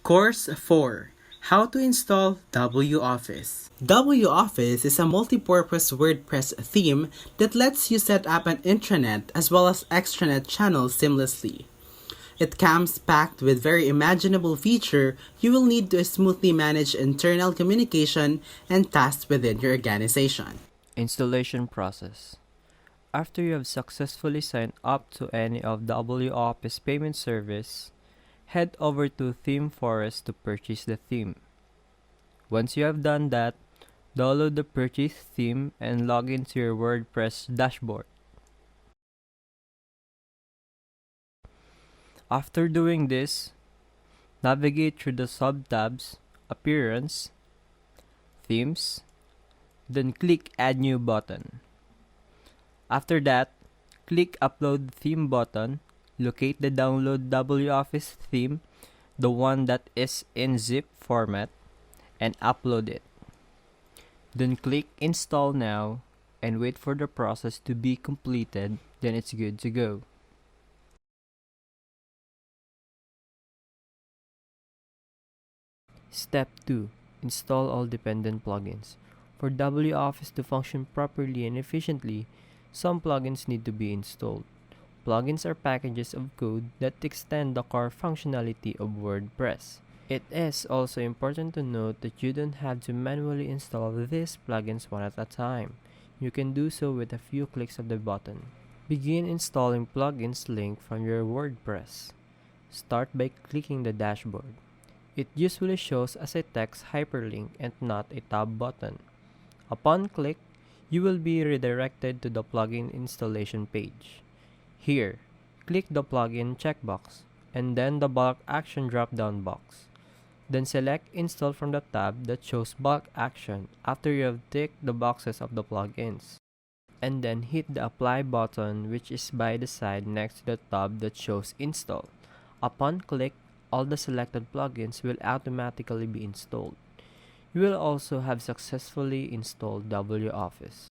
Course 4: How to install Woffice. Woffice is a multi-purpose WordPress theme that lets you set up an intranet as well as extranet channels seamlessly. It comes packed with very imaginable feature you will need to smoothly manage internal communication and tasks within your organization. Installation process. After you have successfully signed up to any of WOffice payment service, head over to Theme Forest to purchase the theme. Once you have done that, download the purchased theme and log into your WordPress dashboard. After doing this, navigate through the sub-tabs Appearance, Themes, then click Add New button. After that, click Upload Theme button, locate the Download WOffice theme, the one that is in zip format, and upload it. Then click Install Now and wait for the process to be completed, then it's good to go. Step 2. Install all dependent plugins. For WOffice to function properly and efficiently, some plugins need to be installed. Plugins are packages of code that extend the core functionality of WordPress. It is also important to note that you don't have to manually install these plugins one at a time. You can do so with a few clicks of the button. Begin installing plugins link from your WordPress. Start by clicking the dashboard. It usually shows as a text hyperlink and not a tab button. Upon click, you will be redirected to the plugin installation page. Here, click the plugin checkbox and then the bulk action drop-down box. Then select Install from the tab that shows bulk action after you have ticked the boxes of the plugins. And then hit the Apply button, which is by the side next to the tab that shows Install. Upon click, all the selected plugins will automatically be installed. You will also have successfully installed WOffice.